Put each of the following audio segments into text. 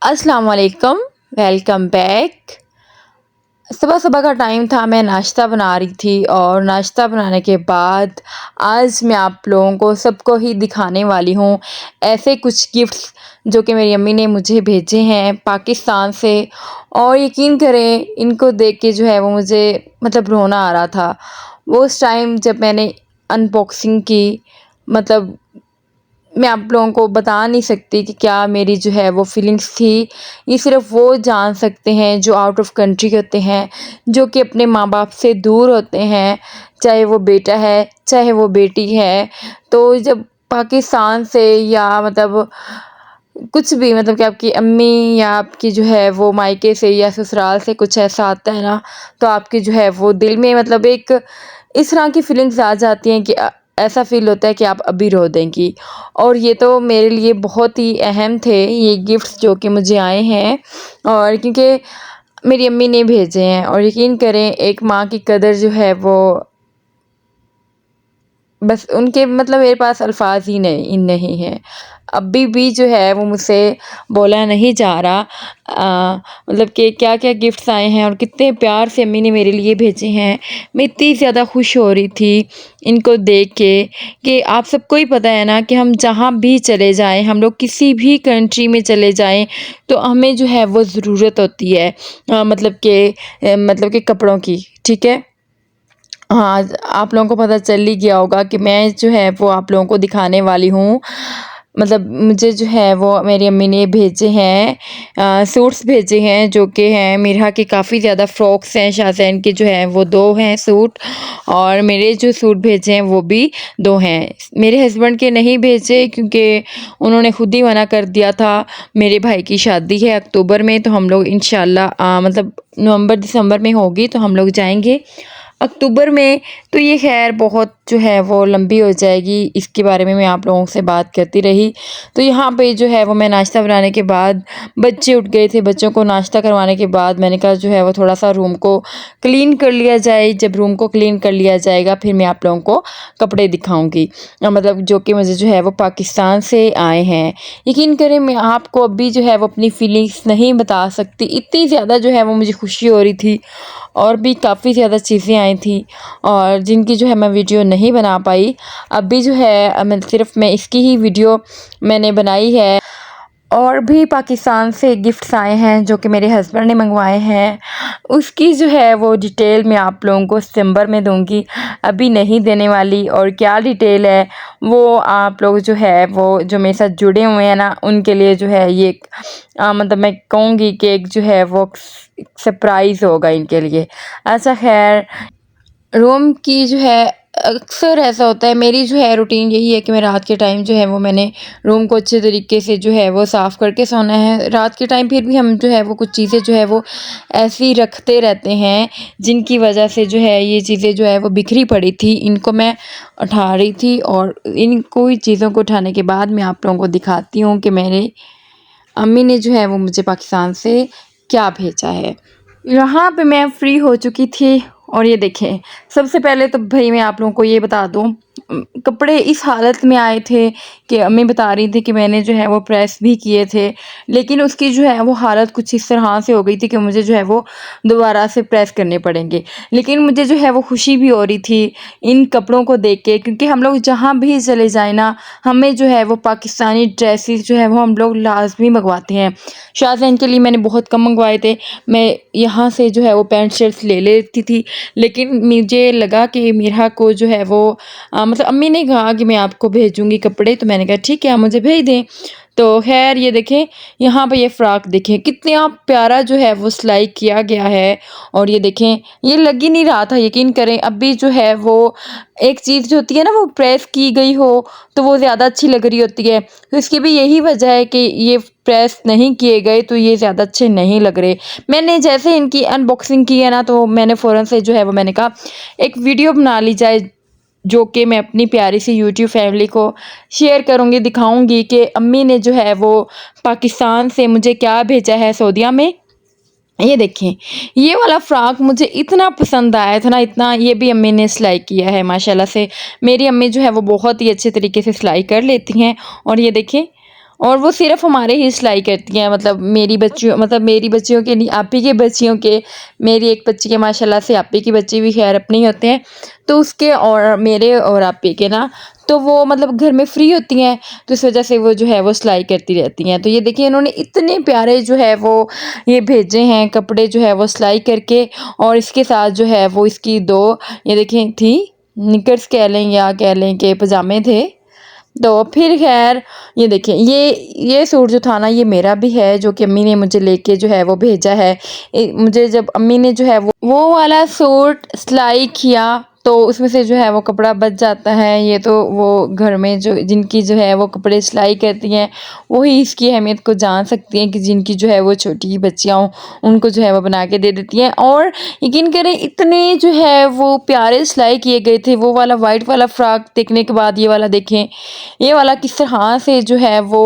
अस्सलाम वालेकुम, welcome back. सुबह सुबह का टाइम था, मैं नाश्ता बना रही थी और नाश्ता बनाने के बाद आज मैं आप लोगों को सबको ही दिखाने वाली हूँ ऐसे कुछ गिफ्ट्स जो कि मेरी अम्मी ने मुझे भेजे हैं पाकिस्तान से। और यकीन करें, इनको देख के जो है वो मुझे मतलब रोना आ रहा था। वो उस टाइम जब मैंने अनबॉक्सिंग की, मतलब मैं आप लोगों को बता नहीं सकती कि क्या मेरी जो है वो फीलिंग्स थी। ये सिर्फ़ वो जान सकते हैं जो आउट ऑफ कंट्री होते हैं, जो कि अपने माँ-बाप से दूर होते हैं, चाहे वो बेटा है, चाहे वो बेटी है। तो जब पाकिस्तान से या मतलब कुछ भी, मतलब कि आपकी अम्मी या आपकी जो है वो मायके से या ससुराल से कुछ ऐसा आता है ना, तो आपकी जो है वो दिल में मतलब एक इस तरह की फीलिंग्स आ जाती हैं कि ऐसा फ़ील होता है कि आप अभी रो देंगी। और ये तो मेरे लिए बहुत ही अहम थे ये गिफ्ट्स जो कि मुझे आए हैं, और क्योंकि मेरी अम्मी ने भेजे हैं। और यकीन करें, एक माँ की कदर जो है वो बस उनके मतलब मेरे पास अल्फ़ाज़ ही नहीं हैं। अभी भी जो है वो मुझसे बोला नहीं जा रहा, मतलब कि क्या-क्या गिफ्ट्स आए हैं और कितने प्यार से अम्मी ने मेरे लिए भेजे हैं। मैं इतनी ज़्यादा खुश हो रही थी इनको देख के कि आप सबको ही पता है ना कि हम जहाँ भी चले जाएँ, हम लोग किसी भी कंट्री में चले जाएँ, तो हमें जो है वो ज़रूरत होती है मतलब कि कपड़ों की, ठीक है? हाँ, आप लोगों को पता चल ही गया होगा कि मैं जो है वो आप लोगों को दिखाने वाली हूँ। मतलब मुझे जो है वो मेरी अम्मी ने भेजे हैं, सूट्स भेजे हैं जो कि हैं मिरहा के। काफ़ी ज़्यादा फ्रॉक्स हैं, शाज़ैन के जो हैं वो 2 हैं सूट, और मेरे जो सूट भेजे हैं वो भी 2 हैं। मेरे हस्बैंड के नहीं भेजे क्योंकि उन्होंने खुद ही मना कर दिया था। मेरे भाई की शादी है अक्टूबर में, तो हम लोग इंशाल्लाह मतलब नवंबर-दिसंबर में होगी तो हम लोग जाएँगे अक्टूबर में। तो ये ख़ैर बहुत जो है वो लंबी हो जाएगी, इसके बारे में मैं आप लोगों से बात करती रही। तो यहाँ पे जो है वो मैं नाश्ता बनाने के बाद, बच्चे उठ गए थे, बच्चों को नाश्ता करवाने के बाद मैंने कहा जो है वो थोड़ा-सा रूम को क्लीन कर लिया जाए। जब रूम को क्लीन कर लिया जाएगा फिर मैं आप लोगों को कपड़े दिखाऊँगी, मतलब जो कि मुझे जो है वो पाकिस्तान से आए हैं। यकीन करें, मैं आपको अभी जो है वो अपनी फीलिंग्स नहीं बता सकती, इतनी ज़्यादा जो है वो मुझे खुशी हो रही थी। और भी काफ़ी ज़्यादा चीज़ें आई थी और जिनकी जो है मैं वीडियो नहीं बना पाई। अभी जो है मैं सिर्फ़ मैं इसकी ही वीडियो मैंने बनाई है। और भी पाकिस्तान से गिफ्ट्स आए हैं जो कि मेरे हस्बैंड ने मंगवाए हैं। उसकी जो है वो डिटेल मैं आप लोगों को सितंबर में दूँगी, अभी नहीं देने वाली। और क्या डिटेल है वो आप लोग जो है वो जो मेरे साथ जुड़े हुए हैं ना, उनके लिए जो है ये मतलब मैं कहूँगी कि एक जो है वो सरप्राइज़ होगा इनके लिए। अच्छा ख़ैर, रूम की जो है अक्सर ऐसा होता है, मेरी जो है रूटीन यही है कि मैं रात के टाइम जो है वो मैंने रूम को अच्छे तरीके से जो है वो साफ़ करके सोना है। रात के टाइम फिर भी हम जो है वो कुछ चीज़ें जो है वो ऐसी रखते रहते हैं जिनकी वजह से जो है ये चीज़ें जो है वो बिखरी पड़ी थी। इनको मैं उठा रही थी और इनको ही चीज़ों को उठाने के बाद मैं आप लोगों को दिखाती हूँ कि मेरे अम्मी ने जो है वो मुझे पाकिस्तान से क्या भेजा है। यहाँ पे मैं फ्री हो चुकी थी और ये देखें, सबसे पहले तो भई मैं आप लोगों को ये बता दूँ, कपड़े इस हालत में आए थे कि अम्मी बता रही थी कि मैंने जो है वो प्रेस भी किए थे, लेकिन उसकी जो है वो हालत कुछ इस तरह से हो गई थी कि मुझे जो है वो दोबारा से प्रेस करने पड़ेंगे। लेकिन मुझे जो है वो खुशी भी हो रही थी इन कपड़ों को देख के, क्योंकि हम लोग जहाँ भी चले जाएँ ना, हमें जो है वो पाकिस्तानी ड्रेसेस जो है वो हम लोग लाज़मी मंगवाते हैं। शाज़ैन के लिए मैंने बहुत कम मंगवाए थे। मैं यहाँ से जो है वो पैंट शर्ट्स ले लेती थी, लेकिन मुझे लगा कि मिरहा को जो है वो मतलब अम्मी ने कहा कि मैं आपको भेजूँगी कपड़े, तो मैंने कहा ठीक है, आप मुझे भेज दें। तो ख़ैर ये देखें, यहाँ पे ये फ़्रॉक देखें कितना प्यारा जो है वो सिलाई किया गया है। और ये देखें, ये लग ही नहीं रहा था, यकीन करें। अभी जो है वो एक चीज़ जो होती है ना, वो प्रेस की गई हो तो वो ज़्यादा अच्छी लग रही होती है। तो इसकी भी यही वजह है कि ये प्रेस नहीं किए गए तो ये ज़्यादा अच्छे नहीं लग रहे। मैंने जैसे इनकी अनबॉक्सिंग की है ना, तो मैंने फ़ौरन से जो है वो मैंने कहा एक वीडियो बना ली जाए, जो कि मैं अपनी प्यारी सी यूट्यूब फैमिली को शेयर करूँगी, दिखाऊँगी कि अम्मी ने जो है वो पाकिस्तान से मुझे क्या भेजा है सऊदीया में। ये देखें, ये वाला फ्रॉक मुझे इतना पसंद आया था ना, इतना। ये भी अम्मी ने सिलाई किया है माशाल्लाह से। मेरी अम्मी जो है वो बहुत ही अच्छे तरीके से सिलाई कर लेती हैं। और ये देखें, और वो सिर्फ़ हमारे ही सिलाई करती हैं, मतलब मेरी बच्चियों के नहीं, आप ही के बच्चियों के। मेरी एक बच्ची के माशाल्लाह से, आप ही की बच्चे भी ख़ैर अपने ही होते हैं, तो उसके और मेरे और आप ही के ना, तो वो मतलब घर में फ्री होती हैं, तो इस वज़ह से वो जो है वो सिलाई करती रहती हैं। तो ये देखिए इन्होंने इतने प्यारे जो है वो ये भेजे हैं कपड़े जो है वो सिलाई करके, और इसके साथ जो है वो इसकी 2 ये देखिए थी निकर्स कह लें या कह लें कि पजामे थे। तो फिर ख़ैर ये देखिए ये सूट जो था ना, ये मेरा भी है, जो कि अम्मी ने मुझे लेके जो है वो भेजा है। मुझे जब अम्मी ने जो है वो वाला सूट सिलाई किया, तो उसमें से जो है वो कपड़ा बच जाता है। ये तो वो घर में जो जिनकी जो है वो कपड़े सिलाई करती हैं, वही इसकी अहमियत को जान सकती हैं, कि जिनकी जो है वो छोटी बच्चियाँ हों, उनको जो है वो बना के दे देती हैं। और यकीन करें इतने जो है वो प्यारे सिलाई किए गए थे। वो वाला वाइट वाला फ्रॉक देखने के बाद ये वाला देखें, ये वाला किस तरह से जो है वो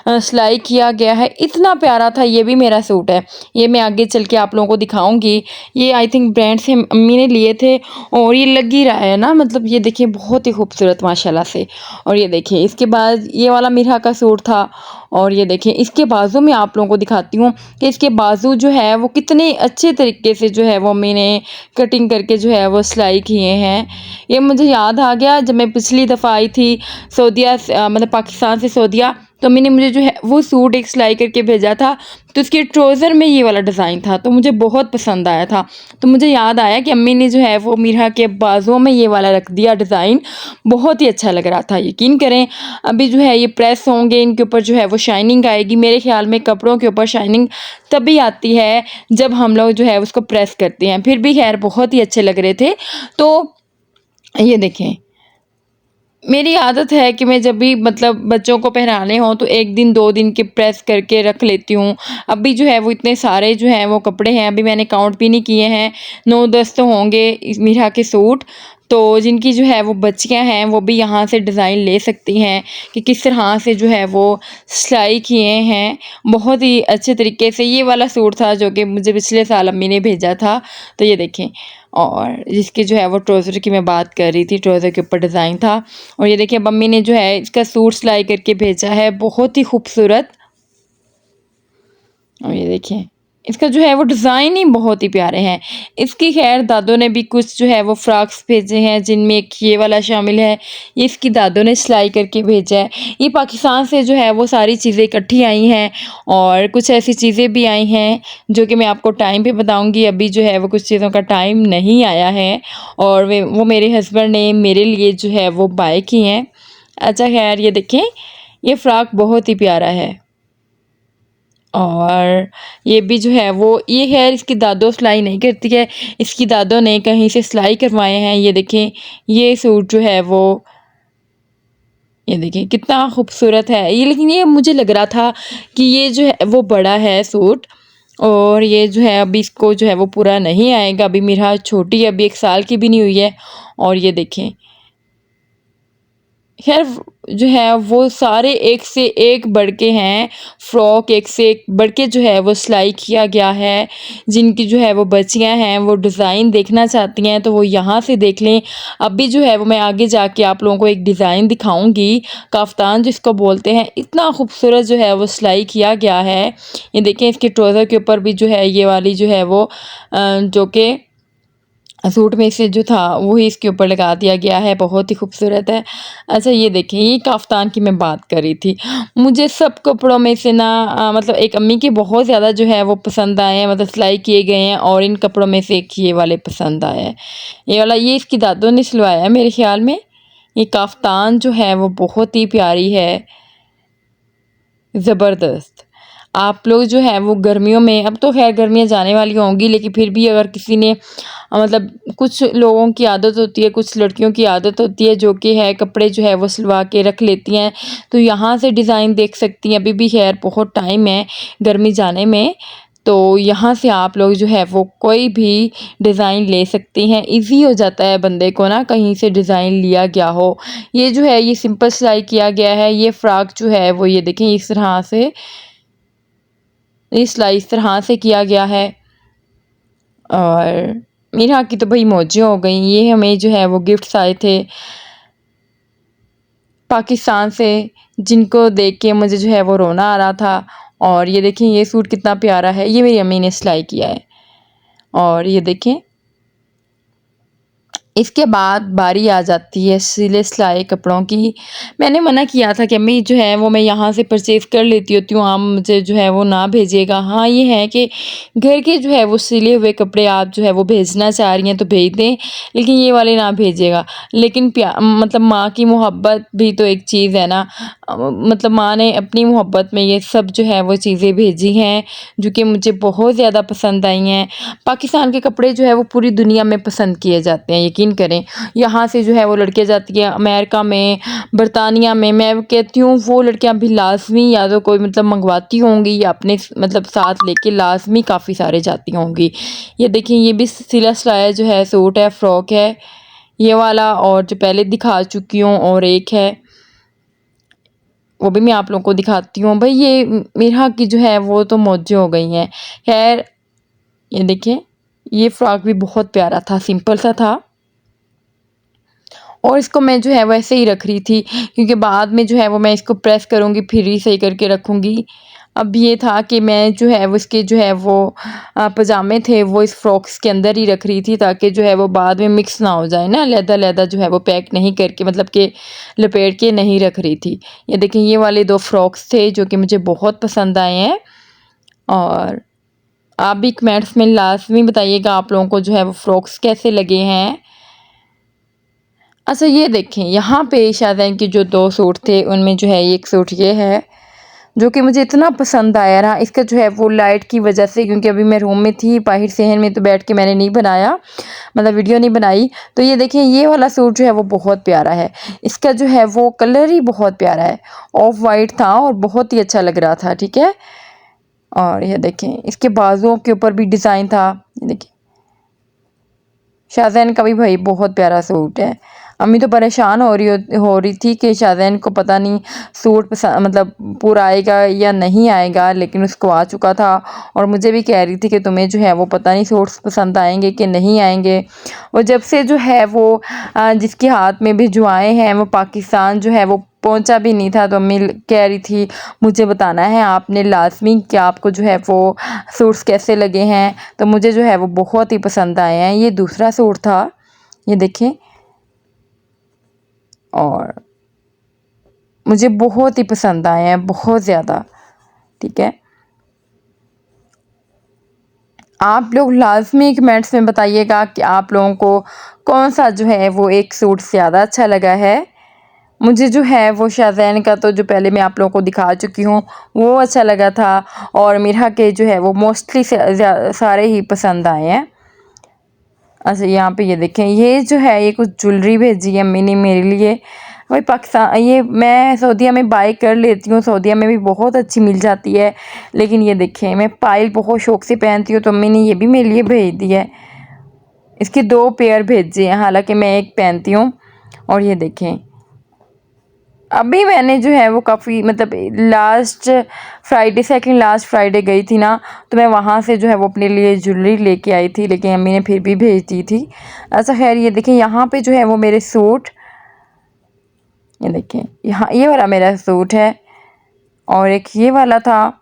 सिलाई किया गया है, इतना प्यारा था। ये भी मेरा सूट है, ये मैं आगे चल के आप लोगों को दिखाऊंगी। ये आई थिंक ब्रांड से अम्मी ने लिए थे, और ये लग ही रहा है ना, मतलब ये देखिए बहुत ही खूबसूरत माशाल्लाह से। और ये देखिए इसके बाद ये वाला मिरहा का सूट था, और ये देखिए इसके बाजू में आप लोगों को दिखाती हूँ कि इसके बाजू जो है वो कितने अच्छे तरीके से जो है वो अम्मी ने कटिंग करके जो है वो सिलाई किए हैं। ये मुझे याद आ गया, जब मैं पिछली दफ़ा आई थी सऊदीया से, मतलब पाकिस्तान से सऊदीया, तो अम्मी ने मुझे जो है वो सूट एक सिलाई करके भेजा था, तो उसके ट्राउज़र में ये वाला डिज़ाइन था, तो मुझे बहुत पसंद आया था। तो मुझे याद आया कि अम्मी ने जो है वो मिरहा के बाजुओं में ये वाला रख दिया डिज़ाइन, बहुत ही अच्छा लग रहा था। यकीन करें अभी जो है ये प्रेस होंगे, इनके ऊपर जो है वो शाइनिंग आएगी। मेरे ख़्याल में कपड़ों के ऊपर शाइनिंग तभी आती है जब हम लोग जो है उसको प्रेस करते हैं। फिर भी ख़ैर बहुत ही अच्छे लग रहे थे। तो ये देखें, मेरी आदत है कि मैं जब भी मतलब बच्चों को पहनाने हों, तो 1 दिन 2 दिन के प्रेस करके रख लेती हूँ। अभी जो है वो इतने सारे जो हैं वो कपड़े हैं, अभी मैंने काउंट भी नहीं किए हैं, 9-10 तो होंगे इस मिरहा के सूट। तो जिनकी जो है वो बच्चियाँ हैं, वो भी यहाँ से डिज़ाइन ले सकती हैं कि किस तरह से जो है वो सिलाई किए हैं, बहुत ही अच्छे तरीके से। ये वाला सूट था जो कि मुझे पिछले साल अम्मी ने भेजा था, तो ये देखें। और जिसकी जो है वो ट्राउज़र की मैं बात कर रही थी, ट्राउज़र के ऊपर डिज़ाइन था। और ये देखिए मम्मी ने जो है इसका सूट सिलाई करके भेजा है, बहुत ही खूबसूरत। और ये देखिए इसका जो है वो डिज़ाइन ही बहुत ही प्यारे हैं। इसकी ख़ैर दादों ने भी कुछ जो है वो फ्रॉक्स भेजे हैं, जिनमें एक ये वाला शामिल है। ये इसकी दादों ने सिलाई करके भेजा है। ये पाकिस्तान से जो है वो सारी चीज़ें इकट्ठी आई हैं, और कुछ ऐसी चीज़ें भी आई हैं जो कि मैं आपको टाइम पे बताऊँगी। अभी जो है वो कुछ चीज़ों का टाइम नहीं आया है, और वो मेरे हस्बैंड ने मेरे लिए जो है वो बाय की हैं। अच्छा ख़ैर ये देखें, ये फ्रॉक बहुत ही प्यारा है। और ये भी जो है वो ये ख़ैर इसकी दादो सिलाई नहीं करती है, इसकी दादों ने कहीं से सिलाई करवाए हैं। ये देखें, ये सूट जो है वो ये देखिए कितना खूबसूरत है ये। लेकिन ये मुझे लग रहा था कि ये जो है वो बड़ा है सूट, और ये जो है अभी इसको जो है वो पूरा नहीं आएगा। अभी मेरा छोटी है, अभी 1 साल की भी नहीं हुई है। और ये देखें, ख़ैर जो है वो सारे एक से एक बढ़ के हैं, फ्रॉक एक से एक बढ़ के जो है वो सिलाई किया गया है। जिनकी जो है वो बच्चियाँ हैं, वो डिज़ाइन देखना चाहती हैं, तो वो यहाँ से देख लें। अभी जो है वो मैं आगे जाके आप लोगों को एक डिज़ाइन दिखाऊँगी, काफ्तान जिसको बोलते हैं। इतना खूबसूरत जो है वो सिलाई किया गया है। ये देखें इसके ट्राउज़र के ऊपर भी जो है ये वाली जो है वो जो कि सूट में से जो था वही इसके ऊपर लगा दिया गया है, बहुत ही खूबसूरत है। अच्छा ये देखिए, ये काफ्तान की मैं बात कर रही थी। मुझे सब कपड़ों में से ना मतलब एक अम्मी के बहुत ज़्यादा जो है वो पसंद आए हैं, मतलब सिलाई किए गए हैं, और इन कपड़ों में से एक ये वाले पसंद आए हैं। ये वाला ये इसकी दादों ने सिलवाया है मेरे ख़्याल में। ये काफ्तान जो है वो बहुत ही प्यारी है, ज़बरदस्त। आप लोग जो है वो गर्मियों में, अब तो ख़ैर गर्मियाँ जाने वाली होंगी, लेकिन फिर भी अगर किसी ने मतलब कुछ लोगों की आदत होती है, कुछ लड़कियों की आदत होती है जो कि है कपड़े जो है वो सिलवा के रख लेती हैं, तो यहाँ से डिज़ाइन देख सकती हैं। अभी भी ख़ैर बहुत टाइम है गर्मी जाने में, तो यहाँ से आप लोग जो है वो कोई भी डिज़ाइन ले सकती हैं। ईज़ी हो जाता है बंदे को ना, कहीं से डिज़ाइन लिया गया हो। ये जो है ये सिंपल सिलाई किया गया है। ये फ्रॉक जो है वो ये देखें इस तरह से, ये सिलाई इस तरह से किया गया है। और मेरे यहाँ की तो भाई मौजें हो गई। ये हमें जो है वो गिफ्ट्स आए थे पाकिस्तान से, जिनको देख के मुझे जो है वो रोना आ रहा था। और ये देखें ये सूट कितना प्यारा है, ये मेरी अम्मी ने सिलाई किया है। और ये देखें इसके बाद बारी आ जाती है सिले सिलाए कपड़ों की। मैंने मना किया था कि अम्मी जो है वो मैं यहाँ से परचेज़ कर लेती होती हूँ, आप मुझे जो है वो ना भेजिएगा। हाँ, ये है कि घर के जो है वो सिले हुए कपड़े आप जो है वो भेजना चाह रही हैं तो भेज दें, लेकिन ये वाले ना भेजिएगा। लेकिन मतलब माँ की मोहब्बत भी तो एक चीज़ है ना। मतलब माँ ने अपनी मोहब्बत में ये सब जो है वो चीज़ें भेजी हैं, जो कि मुझे बहुत ज़्यादा पसंद आई हैं। पाकिस्तान के कपड़े जो है वो पूरी दुनिया में पसंद किए जाते हैं, यकीन करें। यहाँ से जो है वो लड़कियाँ जाती हैं अमेरिका में, बरतानिया में। मैं कहती हूँ वो लड़कियाँ भी लाज़मी या तो कोई मतलब मंगवाती होंगी या अपने मतलब साथ लेके लाज़मी काफ़ी सारे जाती होंगी। ये देखिए ये भी सिला सिलाया जो है सूट है, फ्रॉक है ये वाला, और जो पहले दिखा चुकी हूँ और एक है वो भी मैं आप लोगों को दिखाती हूँ। भाई ये मेरा की जो है वो तो मौजें हो गई हैं। खैर ये देखिए ये फ्रॉक भी बहुत प्यारा था, सिंपल सा था। और इसको मैं जो है वैसे ही रख रही थी, क्योंकि बाद में जो है वो मैं इसको प्रेस करूँगी फिर ही सही करके रखूँगी। अब ये था कि मैं जो है वो इसके जो है वो पजामे थे वो इस फ्रॉक्स के अंदर ही रख रही थी, ताकि जो है वो बाद में मिक्स ना हो जाए ना, अलग-अलग जो है वो पैक नहीं करके मतलब कि लपेट के नहीं रख रही थी। ये देखिए ये वाले 2 फ्रॉक्स थे जो कि मुझे बहुत पसंद आए हैं। और आप भी कमेंट्स में लाज़मी बताइएगा आप लोगों को जो है वो फ्रॉक्स कैसे लगे हैं। अच्छा ये देखें यहाँ पे शाज़ैन के जो 2 सूट थे उनमें जो है एक सूट ये है, जो कि मुझे इतना पसंद आया ना। इसका जो है वो लाइट की वजह से, क्योंकि अभी मैं रूम में थी, बाहर सहन में तो बैठ के मैंने नहीं बनाया, मतलब वीडियो नहीं बनाई। तो ये देखें ये वाला सूट जो है वो बहुत प्यारा है। इसका जो है वो कलर ही बहुत प्यारा है, ऑफ वाइट था और बहुत ही अच्छा लग रहा था, ठीक है। और ये देखें इसके बाजुओं के ऊपर भी डिज़ाइन था। ये देखिए शाज़ैन का भी भाई बहुत प्यारा सूट है। अम्मी तो परेशान हो रही थी कि शाज़ैन को पता नहीं सूट मतलब पूरा आएगा या नहीं आएगा, लेकिन उसको आ चुका था। और मुझे भी कह रही थी कि तुम्हें जो है वो पता नहीं सूट्स पसंद आएंगे कि नहीं आएंगे। और जब से जो है वो जिसके हाथ में भिजवाए हैं वो पाकिस्तान जो है वो पहुंचा भी नहीं था, तो अम्मी कह रही थी मुझे बताना है आपने लाज़मी कि आपको जो है वो सूट्स कैसे लगे हैं। तो मुझे जो है वो बहुत ही पसंद आए हैं। ये दूसरा सूट था, ये देखें, और मुझे बहुत ही पसंद आए हैं, बहुत ज़्यादा, ठीक है। आप लोग लाज़मी कमेंट्स में बताइएगा कि आप लोगों को कौन सा जो है वो एक सूट ज़्यादा अच्छा लगा है। मुझे जो है वो शाज़ैन का तो जो पहले मैं आप लोगों को दिखा चुकी हूँ वो अच्छा लगा था, और मिरहा के जो है वो मोस्टली सारे ही पसंद आए हैं। अच्छा यहाँ पे ये देखें ये जो है ये कुछ ज्वेलरी भेजी है अम्मी ने मेरे लिए। वही पाकिस्तान, ये मैं सऊदीया में बाय कर लेती हूँ, सऊदीया में भी बहुत अच्छी मिल जाती है। लेकिन ये देखें मैं पायल बहुत शौक़ से पहनती हूँ, तो अम्मी ने ये भी मेरे लिए भेज दी है। इसके 2 पेयर भेजे हैं, हालांकि मैं एक पहनती हूँ। और ये देखें अभी मैंने जो है वो काफ़ी मतलब last Friday, second last Friday गई थी ना, तो मैं वहाँ से जो है वो अपने लिए ज्वेलरी लेके आई थी, लेकिन अम्मी ने फिर भी भेज दी थी। अच्छा खैर ये देखें यहाँ पे जो है वो मेरे सूट, ये देखें यहाँ ये वाला मेरा सूट है, और एक ये वाला था।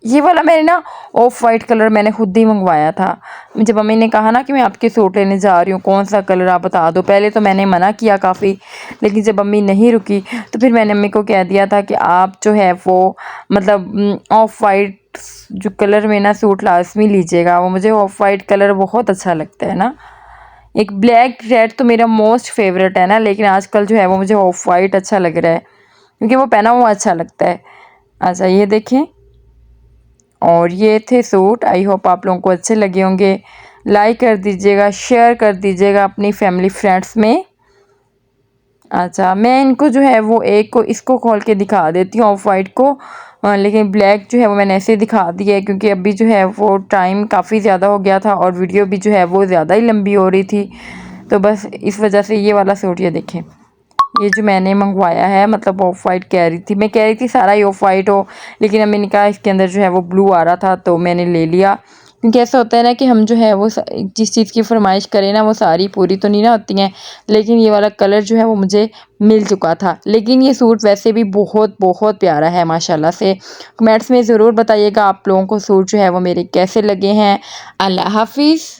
ये वाला मैंने ना ऑफ वाइट कलर मैंने खुद ही मंगवाया था। जब मम्मी ने कहा ना कि मैं आपके सूट लेने जा रही हूँ, कौन सा कलर आप बता दो, पहले तो मैंने मना किया काफ़ी, लेकिन जब मम्मी नहीं रुकी तो फिर मैंने मम्मी को कह दिया था कि आप जो है वो मतलब ऑफ वाइट जो कलर में ना सूट लाजमी लीजिएगा। वो मुझे ऑफ वाइट कलर बहुत अच्छा लगता है ना। एक ब्लैक रेड तो मेरा मोस्ट फेवरेट है ना, लेकिन आजकल जो है वो मुझे ऑफ वाइट अच्छा लग रहा है, क्योंकि वो पहना हुआ अच्छा लगता है। अच्छा ये देखें, और ये थे सूट। आई होप आप लोगों को अच्छे लगे होंगे। लाइक कर दीजिएगा, शेयर कर दीजिएगा अपनी फैमिली फ्रेंड्स में। अच्छा मैं इनको जो है वो एक को इसको खोल के दिखा देती हूँ ऑफ वाइट को, लेकिन ब्लैक जो है वो मैंने ऐसे दिखा दिया है, क्योंकि अभी जो है वो टाइम काफ़ी ज़्यादा हो गया था और वीडियो भी जो है वो ज़्यादा ही लंबी हो रही थी, तो बस इस वजह से ये वाला सूट ये देखें ये जो मैंने मंगवाया है, मतलब ऑफ वाइट कह रही थी, मैं कह रही थी सारा ही ऑफ वाइट हो, लेकिन अम्मी ने कहा इसके अंदर जो है वो ब्लू आ रहा था तो मैंने ले लिया। क्योंकि ऐसा होता है ना कि हम जो है वो जिस चीज़ की फरमाइश करें ना वो सारी पूरी तो नहीं ना होती हैं, लेकिन ये वाला कलर जो है वो मुझे मिल चुका था। लेकिन ये सूट वैसे भी बहुत बहुत प्यारा है माशाल्लाह से। कमेंट्स में ज़रूर बताइएगा आप लोगों को सूट जो है वो मेरे कैसे लगे हैं। अल्लाह हाफ़िज़।